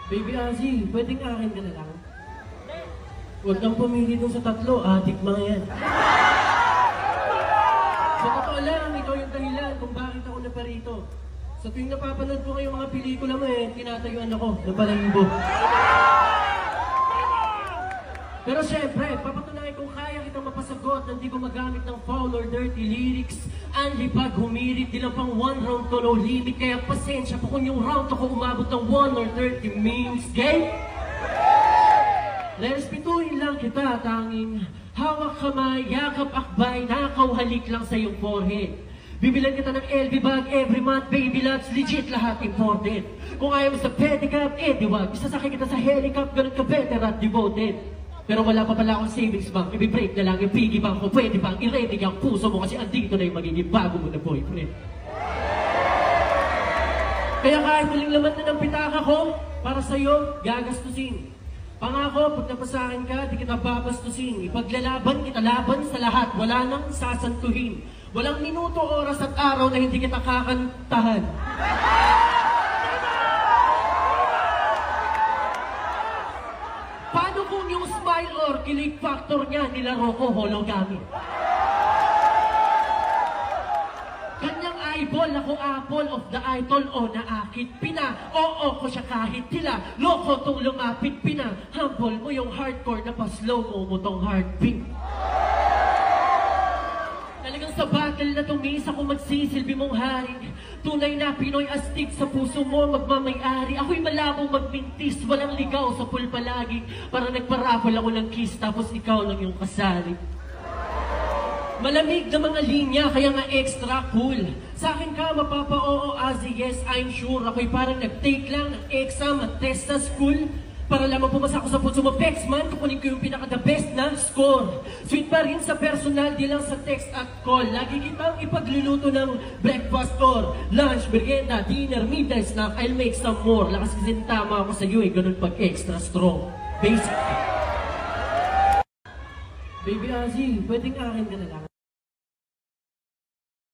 Baby Azzy, pwedeng akin ka na lang? Huwag kang pumili dun sa tatlo, adik mga yan. Sa totoo lang, ikaw yung dahilan kung bakit ako naparito. Sa tuwing napapanood ko ngayong mga pelikula mo tinatayuan ako ng balahibo. Pero syempre, papatunayan kung kaya kitang mapasagot na hindi ko magamit ng foul or dirty lyrics. Andy pag humirit, di lang pang one round to no limit. Kaya pasensya po kung yung round ako umabot ng 1 or 30 minutes. Game? Respetuhin lang kita, tanging hawak kamay, yakap akbay, nakaw halik lang sa iyong forehead. Bibilan kita ng LV bag every month, baby loves, legit lahat imported. Kung ayaw mo sa pedicab, diwag, isasakay kita sa helicopter, ganun ka better at devoted. Pero wala pa pala akong savings bank, i-break na lang yung piggy bank ko, pwede bang i-ready ang puso mo kasi andito na yung magiging bago mo na boyfriend. Kaya kahit muling laman na ng pitaka ko, para sa'yo, gagastusin. Pangako, pag napasahan ka, di kita babastusin. Ipaglalaban kita laban sa lahat, wala nang sasantuhin. Walang minuto, oras at araw na hindi kita kakantahan. Paano kung yung smile or kilig factor niya nilaro ko hologami? Kanyang eyeball, ako apple of the idol o naakit pina. Oo ko siya kahit tila, loko tong lumapit pina. Humble mo yung hardcore na pa-slow mo tong heartbeat. Talagang sa battle na tumis ako magsisilbi mong hari. Tunay na Pinoy astig sa puso mo magmamayari. Ako'y malabong magmintis, walang ligaw sa pool palagi. Para nagparapol ako ng kiss tapos ikaw lang yung kasali. Malamig na mga linya, kaya nga extra cool. Sa akin ka mapapa-oo, Azzy, yes, I'm sure. Ako'y parang nag-take lang ng exam at test sa school. Para lamang pumasa ko sa puso mo, Pex man, kukunin ko yung pinaka-the best na score. Sweet pa rin sa personal, di lang sa text at call. Lagi kitang ipagluluto ng breakfast or lunch, merienda, dinner, midnight snack. I'll make some more. Lakas kasi tama ako sa iyo ganun pag extra strong. Basic. Baby Azzy, pwedeng akin ka na lang?